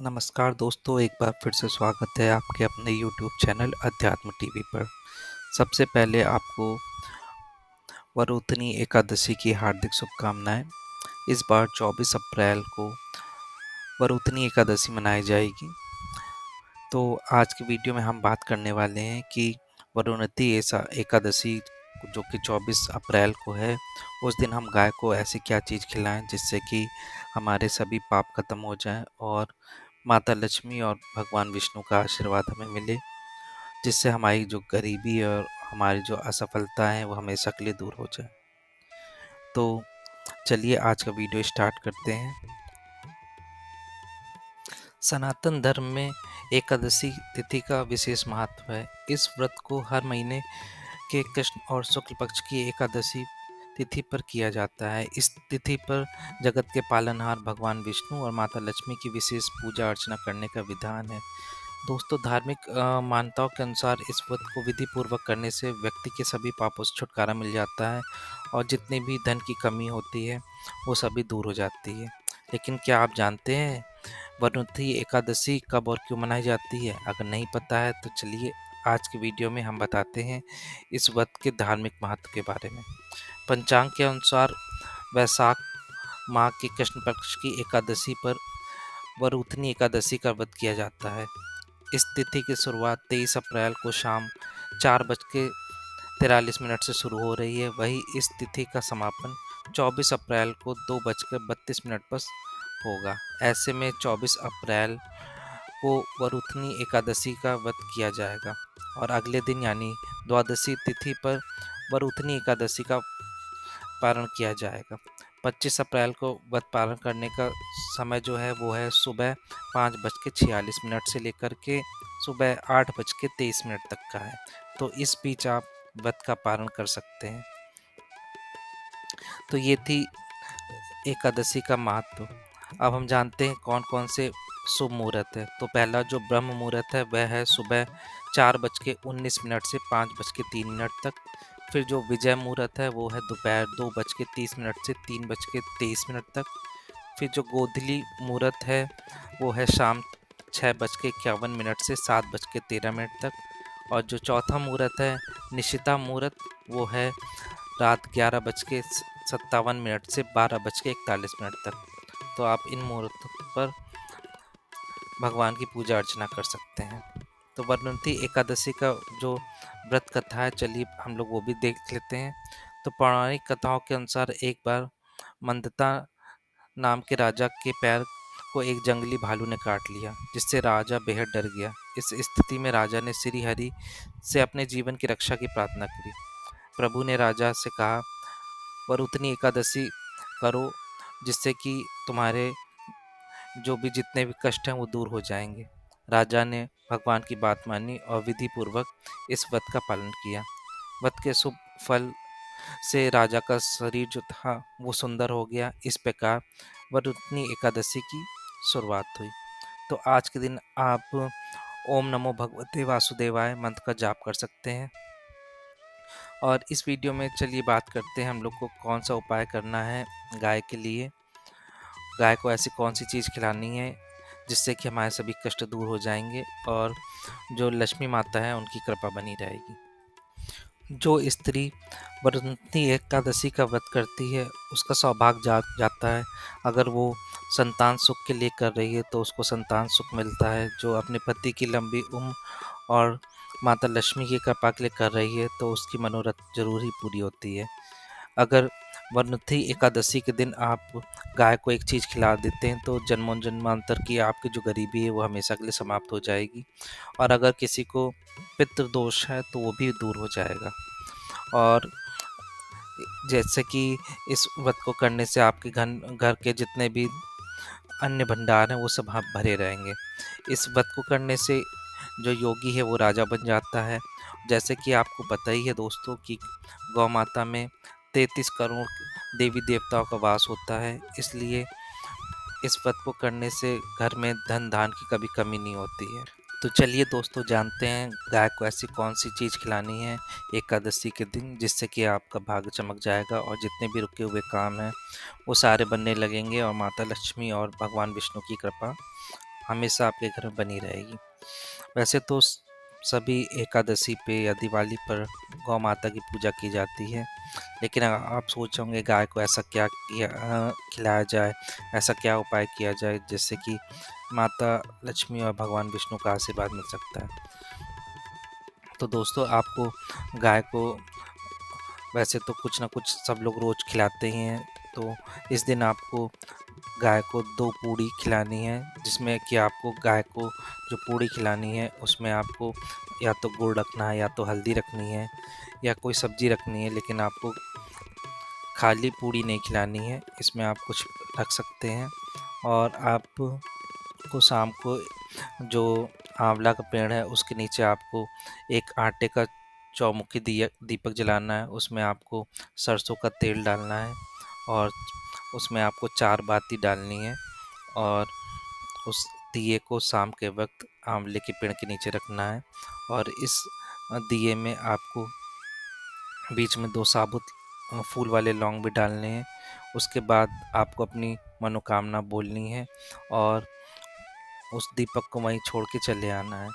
नमस्कार दोस्तों, एक बार फिर से स्वागत है आपके अपने यूट्यूब चैनल अध्यात्म टीवी पर। सबसे पहले आपको वरुथनी एकादशी की हार्दिक शुभकामनाएं। इस बार 24 अप्रैल को वरुथनी एकादशी मनाई जाएगी। तो आज की वीडियो में हम बात करने वाले हैं कि वरुणती ऐसा एकादशी जो कि 24 अप्रैल को है, उस दिन हम गाय को ऐसी क्या चीज़ खिलाएं जिससे कि हमारे सभी पाप खत्म हो जाएं और माता लक्ष्मी और भगवान विष्णु का आशीर्वाद हमें मिले, जिससे हमारी जो गरीबी और हमारी जो असफलता है वो हमेशा के लिए दूर हो जाए। तो चलिए आज का वीडियो स्टार्ट करते हैं। सनातन धर्म में एकादशी तिथि का विशेष महत्व है। इस व्रत को हर महीने के कृष्ण और शुक्ल पक्ष की एकादशी तिथि पर किया जाता है। इस तिथि पर जगत के पालनहार भगवान विष्णु और माता लक्ष्मी की विशेष पूजा अर्चना करने का विधान है। दोस्तों, धार्मिक मान्यताओं के अनुसार इस व्रत को विधि पूर्वक करने से व्यक्ति के सभी पापों से छुटकारा मिल जाता है और जितनी भी धन की कमी होती है वो सभी दूर हो जाती है। लेकिन क्या आप जानते हैं वरुणथी एकादशी कब और क्यों मनाई जाती है? अगर नहीं पता है तो चलिए आज के वीडियो में हम बताते हैं इस व्रत के धार्मिक महत्व के बारे में। पंचांग के अनुसार वैशाख माह की कृष्ण पक्ष की एकादशी पर वरुथनी एकादशी का व्रत किया जाता है। इस तिथि की शुरुआत 23 अप्रैल को शाम 4:43 से शुरू हो रही है। वहीं इस तिथि का समापन 24 अप्रैल को 2:32 पर होगा। ऐसे में 24 अप्रैल को वरुथनी एकादशी का व्रत किया जाएगा और अगले दिन यानी द्वादशी तिथि पर वरुथनी एकादशी का पारण किया जाएगा। 25 अप्रैल को व्रत पालन करने का समय जो है वो है सुबह 5:46 से लेकर के सुबह 8:23 तक का है। तो इस बीच आप व्रत का पारण कर सकते हैं। तो ये थी एकादशी का महत्व। अब हम जानते हैं कौन कौन से शुभ मुहूर्त है। तो पहला जो ब्रह्म मुहूर्त है वह है सुबह 4:19 से 5:03 तक। फिर जो विजय मुहूर्त है वो है दोपहर 2:30 से 3:23 तक। फिर जो गोधली मुहूर्त है वो है शाम 6:51 से 7:13 तक। और जो चौथा मुहूर्त है निशिता मुहूर्त वो है रात 11:57 से 12:41 तक। तो आप इन मुहूर्तों पर भगवान की पूजा अर्चना कर सकते हैं। तो वरुणथी एकादशी का जो व्रत कथा है, चलिए हम लोग वो भी देख लेते हैं। तो पौराणिक कथाओं के अनुसार एक बार मंदता नाम के राजा के पैर को एक जंगली भालू ने काट लिया, जिससे राजा बेहद डर गया। इस स्थिति में राजा ने श्री हरि से अपने जीवन की रक्षा की प्रार्थना की। प्रभु ने राजा से कहा, वरुथनी एकादशी करो जिससे कि तुम्हारे जो भी जितने भी कष्ट हैं वो दूर हो जाएंगे। राजा ने भगवान की बात मानी और विधि पूर्वक इस व्रत का पालन किया। व्रत के शुभ फल से राजा का शरीर जो था वो सुंदर हो गया। इस प्रकार वरुथनी एकादशी की शुरुआत हुई। तो आज के दिन आप ओम नमो भगवते वासुदेवाय मंत्र का जाप कर सकते हैं। और इस वीडियो में चलिए बात करते हैं हम लोग को कौन सा उपाय करना है गाय के लिए। गाय को ऐसी कौन सी चीज़ खिलानी है जिससे कि हमारे सभी कष्ट दूर हो जाएंगे और जो लक्ष्मी माता है उनकी कृपा बनी रहेगी। जो स्त्री वरुणथी एकादशी का व्रत करती है उसका सौभाग्य जाग जाता है। अगर वो संतान सुख के लिए कर रही है तो उसको संतान सुख मिलता है। जो अपने पति की लंबी उम्र और माता लक्ष्मी की कृपा के लिए कर रही है तो उसकी मनोरथ जरूर ही पूरी होती है। अगर वरुणथी एकादशी के दिन आप गाय को एक चीज़ खिला देते हैं तो जन्मों जन्मांतर की आपकी जो गरीबी है वो हमेशा के लिए समाप्त हो जाएगी। और अगर किसी को पितृदोष है तो वो भी दूर हो जाएगा। और जैसे कि इस व्रत को करने से आपके घर के जितने भी अन्य भंडार हैं वो सब भरे रहेंगे। इस व्रत को करने से जो योगी है वो राजा बन जाता है। जैसे कि आपको पता ही है दोस्तों कि गौ माता में 33 करोड़ देवी देवताओं का वास होता है, इसलिए इस व्रत को करने से घर में धन धान की कभी कमी नहीं होती है। तो चलिए दोस्तों, जानते हैं गाय को ऐसी कौन सी चीज़ खिलानी है एकादशी के दिन जिससे कि आपका भाग्य चमक जाएगा और जितने भी रुके हुए काम हैं वो सारे बनने लगेंगे और माता लक्ष्मी और भगवान विष्णु की कृपा हमेशा आपके घर में बनी रहेगी। वैसे तो सभी एकादशी पे या दिवाली पर गौ माता की पूजा की जाती है, लेकिन आप सोच होंगे गाय को ऐसा क्या खिलाया जाए, ऐसा क्या उपाय किया जाए जिससे कि माता लक्ष्मी और भगवान विष्णु का आशीर्वाद मिल सकता है। तो दोस्तों, आपको गाय को वैसे तो कुछ ना कुछ सब लोग रोज़ खिलाते ही हैं, तो इस दिन आपको गाय को 2 पूड़ी खिलानी है, जिसमें कि आपको गाय को जो पूड़ी खिलानी है उसमें आपको या तो गुड़ रखना है या तो हल्दी रखनी है या कोई सब्ज़ी रखनी है, लेकिन आपको खाली पूड़ी नहीं खिलानी है, इसमें आप कुछ रख सकते हैं। और आपको शाम को जो आंवला का पेड़ है उसके नीचे आपको एक आटे का चौमुखी दिया दीपक जलाना है, उसमें आपको सरसों का तेल डालना है और उसमें आपको 4 बाती डालनी है और उस दिए को शाम के वक्त आंवले के पेड़ के नीचे रखना है। और इस दिए में आपको बीच में 2 साबुत फूल वाले लौंग भी डालने हैं। उसके बाद आपको अपनी मनोकामना बोलनी है और उस दीपक को वहीं छोड़ के चले आना है।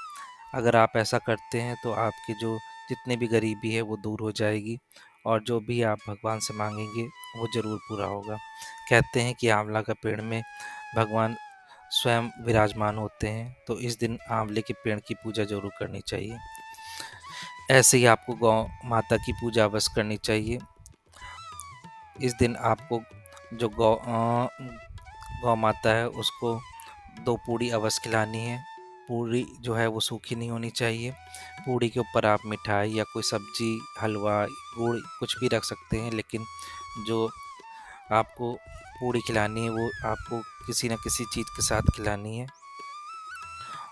अगर आप ऐसा करते हैं तो आपकी जो जितनी भी गरीबी है वो दूर हो जाएगी और जो भी आप भगवान से मांगेंगे वो ज़रूर पूरा होगा। कहते हैं कि आंवला का पेड़ में भगवान स्वयं विराजमान होते हैं, तो इस दिन आंवले के पेड़ की पूजा ज़रूर करनी चाहिए। ऐसे ही आपको गौ माता की पूजा अवश्य करनी चाहिए। इस दिन आपको जो गौ माता है उसको 2 पूड़ी अवश्य खिलानी है। पूड़ी जो है वो सूखी नहीं होनी चाहिए। पूड़ी के ऊपर आप मिठाई या कोई सब्ज़ी, हलवा, गुड़ कुछ भी रख सकते हैं, लेकिन जो आपको पूड़ी खिलानी है वो आपको किसी न किसी चीज़ के साथ खिलानी है।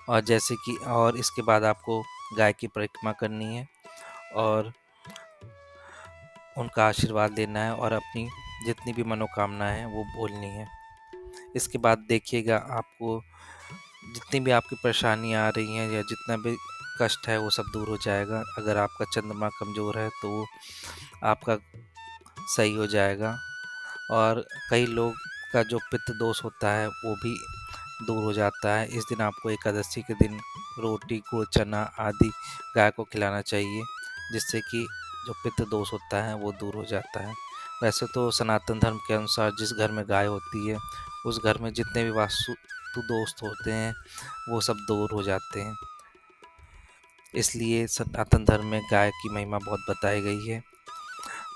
और जैसे कि और इसके बाद आपको गाय की परिक्रमा करनी है और उनका आशीर्वाद लेना है और अपनी जितनी भी मनोकामनाएँ हैं वो बोलनी है। इसके बाद देखिएगा आपको जितनी भी आपकी परेशानी आ रही हैं या जितना भी कष्ट है वो सब दूर हो जाएगा। अगर आपका चंद्रमा कमज़ोर है तो वो आपका सही हो जाएगा और कई लोग का जो पित्त दोष होता है वो भी दूर हो जाता है। इस दिन आपको एकादशी के दिन रोटी, गुड़, चना आदि गाय को खिलाना चाहिए, जिससे कि जो पित्त दोष होता है वो दूर हो जाता है। वैसे तो सनातन धर्म के अनुसार जिस घर में गाय होती है उस घर में जितने भी वास्तु दोष होते हैं वो सब दूर हो जाते हैं। इसलिए सनातन धर्म में गाय की महिमा बहुत बताई गई है।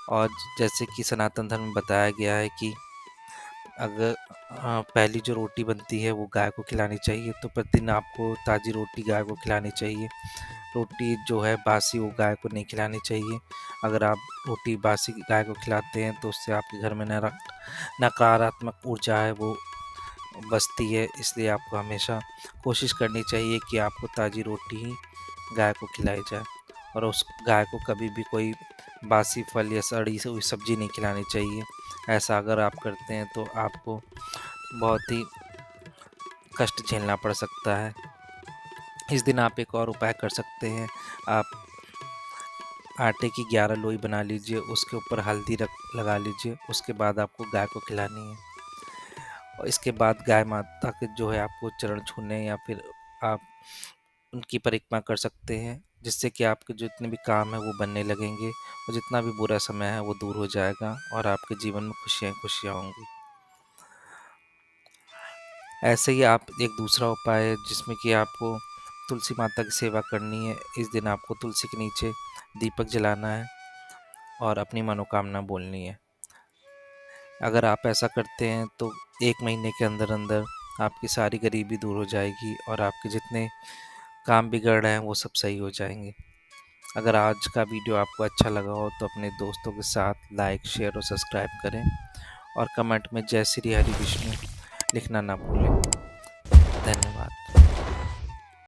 और जैसे कि सनातन धर्म में बताया गया है कि अगर पहली जो रोटी बनती है वो गाय को खिलानी चाहिए, तो प्रतिदिन आपको ताज़ी रोटी गाय को खिलानी चाहिए। रोटी जो है बासी वो गाय को नहीं खिलानी चाहिए। अगर आप रोटी बासी गाय को खिलाते हैं तो उससे आपके घर में नकारात्मक ऊर्जा है वो बसती है। इसलिए आपको हमेशा कोशिश करनी चाहिए कि आपको ताज़ी रोटी ही गाय को खिलाई जाए और उस गाय को कभी भी कोई बासी फल या सड़ी हुई सब्ज़ी नहीं खिलानी चाहिए। ऐसा अगर आप करते हैं तो आपको बहुत ही कष्ट झेलना पड़ सकता है। इस दिन आप एक और उपाय कर सकते हैं। आप आटे की 11 लोई बना लीजिए, उसके ऊपर हल्दी लगा लीजिए, उसके बाद आपको गाय को खिलानी है। और इसके बाद गाय माता के जो है आपको चरण छूने या फिर आप उनकी परिक्रमा कर सकते हैं, जिससे कि आपके जितने भी काम है वो बनने लगेंगे और जितना भी बुरा समय है वो दूर हो जाएगा और आपके जीवन में खुशियाँ खुशियाँ होंगी। ऐसे ही आप एक दूसरा उपाय है जिसमें कि आपको तुलसी माता की सेवा करनी है। इस दिन आपको तुलसी के नीचे दीपक जलाना है और अपनी मनोकामना बोलनी है। अगर आप ऐसा करते हैं तो 1 महीने के अंदर अंदर आपकी सारी गरीबी दूर हो जाएगी और आपके जितने काम बिगड़ रहे हैं वो सब सही हो जाएंगे। अगर आज का वीडियो आपको अच्छा लगा हो तो अपने दोस्तों के साथ लाइक, शेयर और सब्सक्राइब करें और कमेंट में जय श्री हरि विष्णु लिखना ना भूलें।